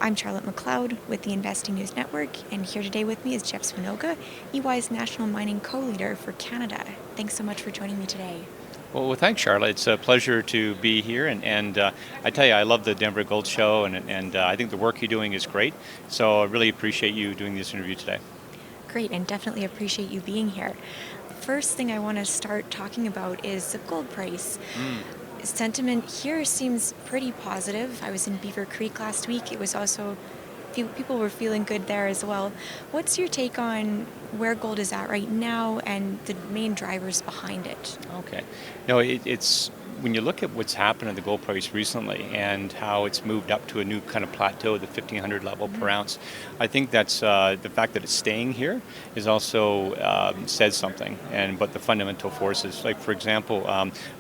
I'm Charlotte McLeod with the Investing News Network, and here today with me is Jeff Swinoga, EY's National Mining Co-Leader for Canada. Thanks so much for joining me today. Well, thanks, Charlotte. It's a pleasure to be here, and I tell you, I love the Denver Gold Show, and I think the work you're doing is great. So I really appreciate you doing this interview today. Great, and definitely appreciate you being here. First thing I want to start talking about is the gold price. Sentiment here seems pretty positive. I was in Beaver Creek last week. It was also, people were feeling good there as well. What's your take on where gold is at right now and the main drivers behind it? Okay. No, it's when you look at what's happened to the gold price recently and how it's moved up to a new kind of plateau, the 1,500 level per ounce, I think that's the fact that it's staying here is also says something. But the fundamental forces, like for example,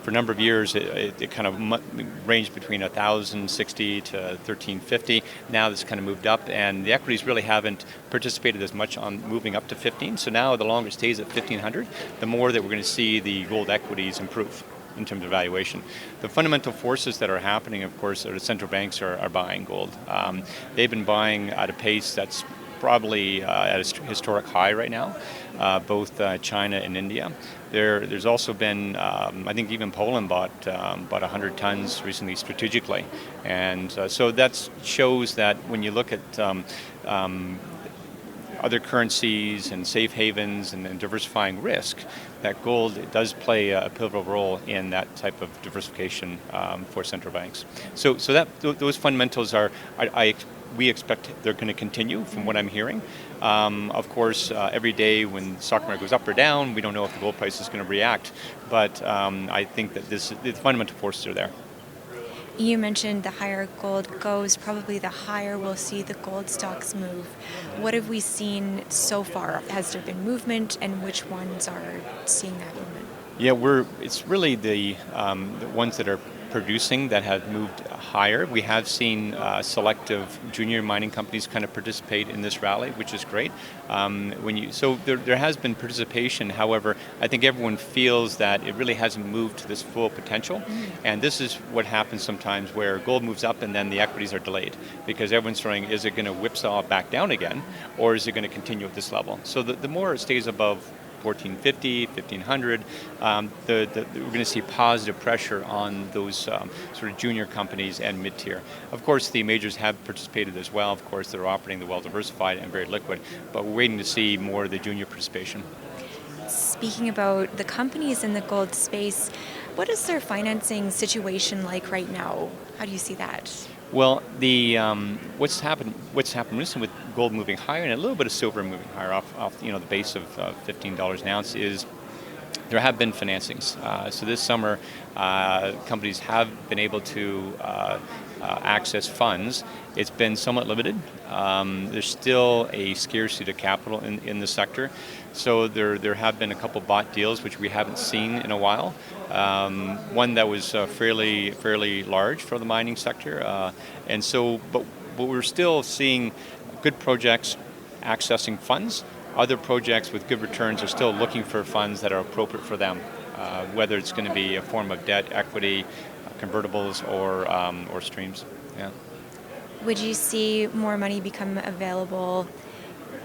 for a number of years, it kind of ranged between 1,060 to 1,350. Now it's kind of moved up, and the equities really haven't participated as much on moving up to 15. So now the longer it stays at 1,500, the more that we're going to see the gold equities improve in terms of valuation. The fundamental forces that are happening, of course, are the central banks are buying gold. They've been buying at a pace that's probably at a historic high right now, both China and India. There's also been, I think even Poland bought about 100 tons recently strategically. And so that shows that when you look at other currencies and safe havens and diversifying risk, that gold does play a pivotal role in that type of diversification for central banks. So those fundamentals we expect they're going to continue from what I'm hearing. Of course, every day when the stock market goes up or down, we don't know if the gold price is going to react, but I think that the fundamental forces are there. You mentioned the higher gold goes, probably the higher we'll see the gold stocks move. What have we seen so far? Has there been movement, and which ones are seeing that movement? Yeah, it's really the ones that are producing that have moved higher. We have seen selective junior mining companies kind of participate in this rally, which is great. So there has been participation. However, I think everyone feels that it really hasn't moved to this full potential. And this is what happens sometimes where gold moves up and then the equities are delayed because everyone's throwing, is it going to whipsaw back down again, or is it going to continue at this level? So the more it stays above 1,450, 1,500, we're going to see positive pressure on those sort of junior companies and mid-tier. Of course, the majors have participated as well. Of course, they're operating the well-diversified and very liquid, but we're waiting to see more of the junior participation. Speaking about the companies in the gold space, what is their financing situation like right now? How do you see that? Well, what's happened recently with gold moving higher and a little bit of silver moving higher off the base of $15 an ounce is there have been financings. So this summer, companies have been able to access funds. It's been somewhat limited. There's still a scarcity to capital in the sector. So there have been a couple bought deals which we haven't seen in a while. One that was fairly large for the mining sector, but we're still seeing good projects accessing funds. Other projects with good returns are still looking for funds that are appropriate for them, whether it's going to be a form of debt, equity, convertibles, or streams. Yeah. Would you see more money become available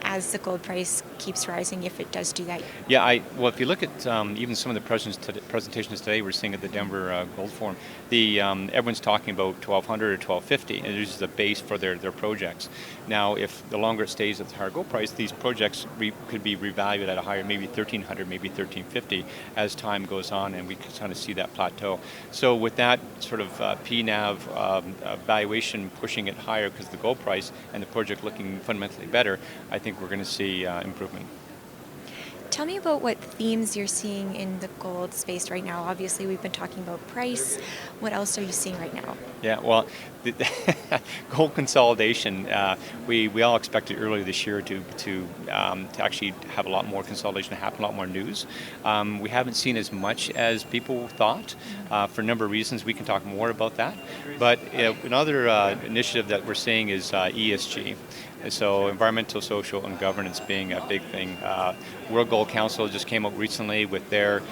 as the gold price keeps rising, if it does do that? Yeah, well, if you look at even some of the presentations today we're seeing at the Denver Gold Forum, everyone's talking about 1,200 or 1,250, and this is the base for their projects. Now, if the longer it stays at the higher gold price, these projects could be revalued at a higher, maybe 1,300, maybe 1,350, as time goes on, and we kind of see that plateau. So with that sort of PNAV valuation pushing it higher because of the gold price and the project looking fundamentally better, I think we're going to see improvement. Tell me about what themes you're seeing in the gold space right now. Obviously, we've been talking about price. What else are you seeing right now? Yeah, well, gold consolidation. We all expected earlier this year to actually have a lot more consolidation happen, a lot more news. We haven't seen as much as people thought for a number of reasons. We can talk more about that. But another initiative that we're seeing is ESG. So environmental, social, and governance being a big thing. World Gold Council just came up recently with their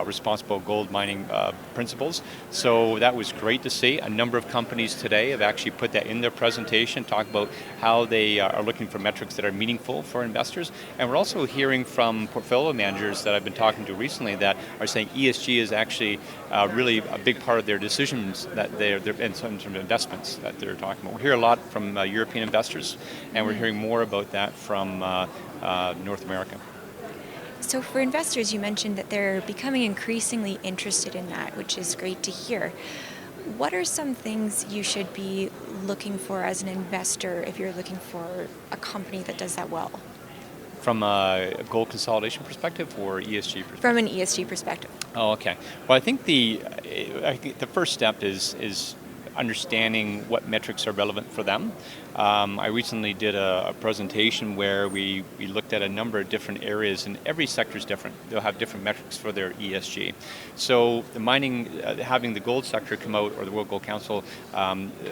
responsible gold mining principles. So that was great to see. A number of companies today have actually put that in their presentation, talk about how they are looking for metrics that are meaningful for investors. And we're also hearing from portfolio managers that I've been talking to recently that are saying ESG is actually really a big part of their decisions that they're in terms of investments that they're talking about. We hear a lot from European investors, and we're hearing more about that from North America. So for investors, you mentioned that they're becoming increasingly interested in that, which is great to hear. What are some things you should be looking for as an investor if you're looking for a company that does that well? From a gold consolidation perspective or ESG perspective? From an ESG perspective. Oh, okay. Well, I think the first step is understanding what metrics are relevant for them. I recently did a presentation where we looked at a number of different areas, and every sector is different. They'll have different metrics for their ESG. So the mining, having the gold sector come out, or the World Gold Council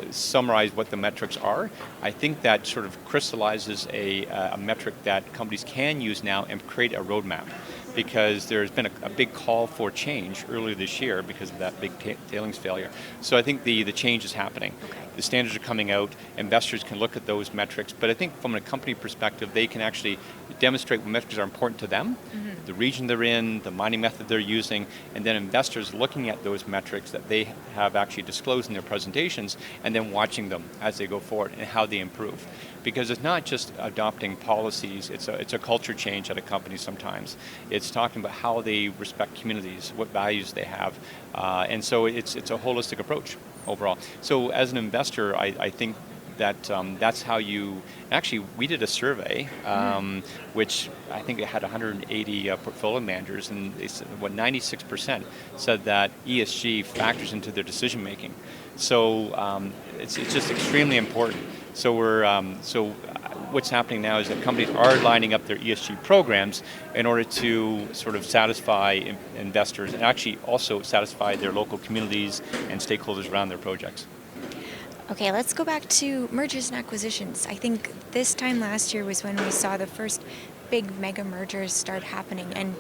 summarize what the metrics are, I think that sort of crystallizes a metric that companies can use now and create a roadmap. Because there's been a big call for change earlier this year because of that big tailings failure. So I think the change is happening. Okay. The standards are coming out, investors can look at those metrics, but I think from a company perspective, they can actually demonstrate what metrics are important to them, the region they're in, the mining method they're using, and then investors looking at those metrics that they have actually disclosed in their presentations, and then watching them as they go forward and how they improve. Because it's not just adopting policies, it's a culture change at a company sometimes. It's talking about how they respect communities, what values they have, and so it's a holistic approach overall. So as an investor, I think that that's how you, actually we did a survey, which I think it had 180 portfolio managers, and they said, 96% said that ESG factors into their decision making. So it's just extremely important. So what's happening now is that companies are lining up their ESG programs in order to sort of satisfy investors and actually also satisfy their local communities and stakeholders around their projects. Okay, let's go back to mergers and acquisitions. I think this time last year was when we saw the first big mega mergers start happening, and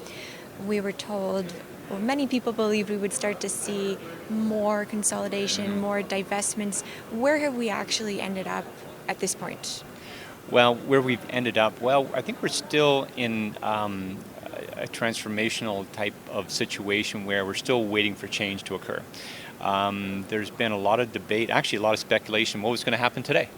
we were told, well, many people believed we would start to see more consolidation, more divestments. Where have we actually ended up at this point? Well, where we've ended up, I think we're still in a transformational type of situation where we're still waiting for change to occur. There's been a lot of debate, actually a lot of speculation, what was going to happen today.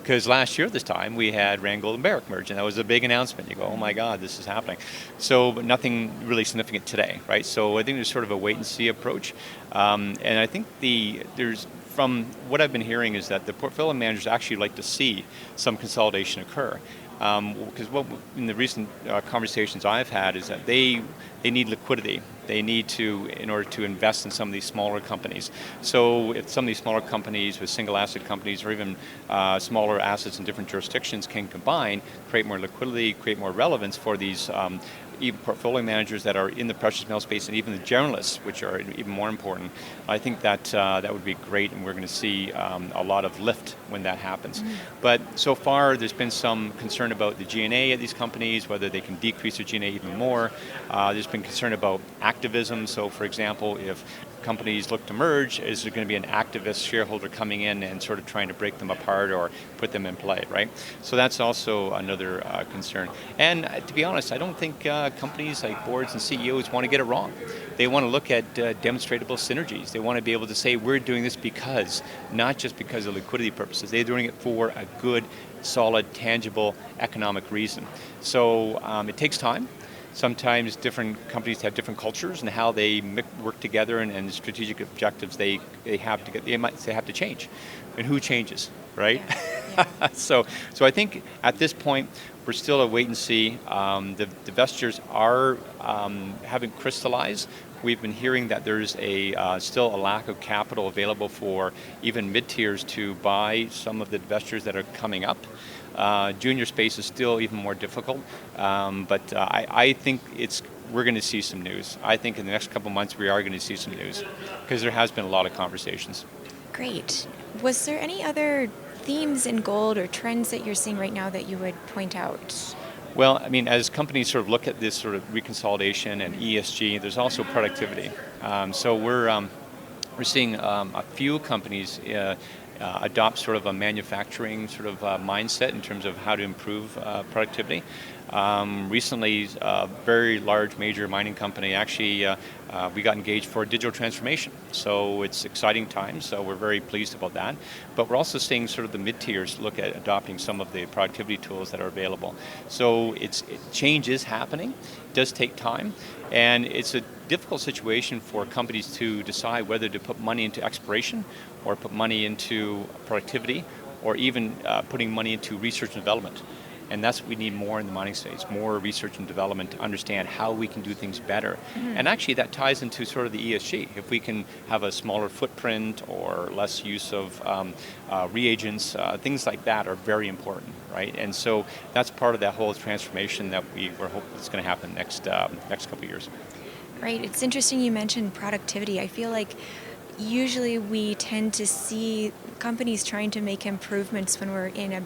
Because last year this time we had Randgold and Barrick merge, and that was a big announcement. You go, oh my God, this is happening. So, but nothing really significant today, right? So I think there's sort of a wait and see approach. And I think from what I've been hearing is that the portfolio managers actually like to see some consolidation occur. Because in the recent conversations I've had is that they need liquidity. They need to, in order to invest in some of these smaller companies. So if some of these smaller companies with single asset companies or even smaller assets in different jurisdictions can combine, create more liquidity, create more relevance for these even portfolio managers that are in the precious metal space, and even the generalists, which are even more important, I think that that would be great, and we're going to see a lot of lift when that happens. But so far, there's been some concern about the G&A at these companies, whether they can decrease their G&A even more. There's been concern about activism. So, for example, if companies look to merge, is there going to be an activist shareholder coming in and sort of trying to break them apart or put them in play, right? So that's also another concern. And to be honest, I don't think companies like boards and CEOs want to get it wrong. They want to look at demonstratable synergies. They want to be able to say, we're doing this because, not just because of liquidity purposes. They're doing it for a good, solid, tangible economic reason. So it takes time. Sometimes different companies have different cultures and how they work together and strategic objectives they have to change. And who changes, right? Yeah. So I think at this point, we're still a wait and see. The divestitures are having crystallized. We've been hearing that there's still a lack of capital available for even mid-tiers to buy some of the divestitures that are coming up. Junior space is still even more difficult, but I think we're going to see some news. I think in the next couple of months we are going to see some news because there has been a lot of conversations. Great. Was there any other themes in gold or trends that you're seeing right now that you would point out? Well, I mean, as companies sort of look at this sort of reconsolidation and ESG, there's also productivity. So we're seeing a few companies adopt sort of a manufacturing sort of mindset in terms of how to improve productivity. Recently, a very large major mining company actually we got engaged for digital transformation. So it's exciting times. So we're very pleased about that. But we're also seeing sort of the mid-tiers look at adopting some of the productivity tools that are available. So change is happening. It does take time, and it's a difficult situation for companies to decide whether to put money into exploration or put money into productivity or even putting money into research and development. And that's what we need more in the mining space, more research and development to understand how we can do things better. Mm-hmm. And actually that ties into sort of the ESG. If we can have a smaller footprint or less use of reagents, things like that are very important, right? And so that's part of that whole transformation that we're hoping is going to happen next couple of years. Right. It's interesting you mentioned productivity. I feel like usually we tend to see companies trying to make improvements when we're in a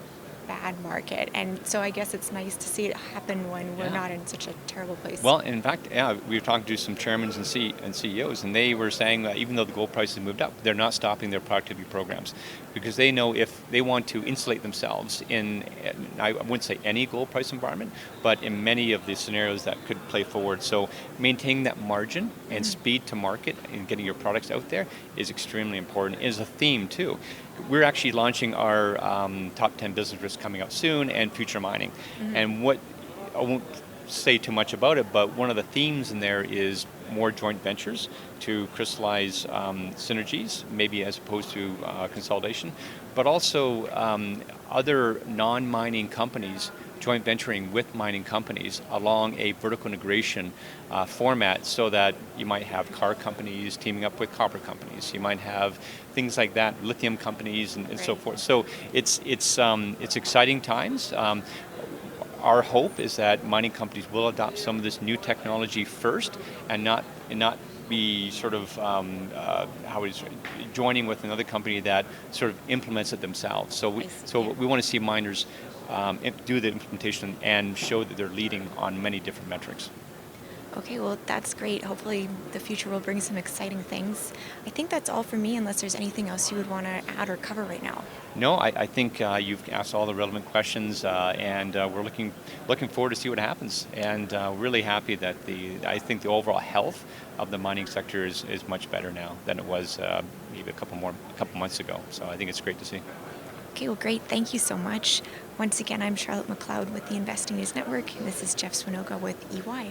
bad market, and so I guess it's nice to see it happen when we're not in such a terrible place. Well, in fact, we were talking to some chairmen and CEOs, and they were saying that even though the gold price has moved up, they're not stopping their productivity programs because they know if they want to insulate themselves in, I wouldn't say any gold price environment, but in many of the scenarios that could play forward. So maintaining that margin and speed to market and getting your products out there is extremely important. It is a theme too. We're actually launching our top 10 business risks coming up soon and future mining. Mm-hmm. And I won't say too much about it, but one of the themes in there is more joint ventures to crystallize synergies, maybe as opposed to consolidation, but also other non-mining companies joint venturing with mining companies along a vertical integration format, so that you might have car companies teaming up with copper companies. You might have things like that, lithium companies and so forth. So it's exciting times. Our hope is that mining companies will adopt some of this new technology first, and not be sort of joining with another company that sort of implements it themselves. So we want to see miners do the implementation and show that they're leading on many different metrics. Okay, well, that's great. Hopefully the future will bring some exciting things. I think that's all for me, unless there's anything else you would want to add or cover right now. No, I think you've asked all the relevant questions, and we're looking forward to see what happens. And really happy that I think the overall health of the mining sector is much better now than it was maybe a couple months ago. So I think it's great to see. Okay, well, great. Thank you so much. Once again, I'm Charlotte McLeod with the Investing News Network, and this is Jeff Swinoga with EY.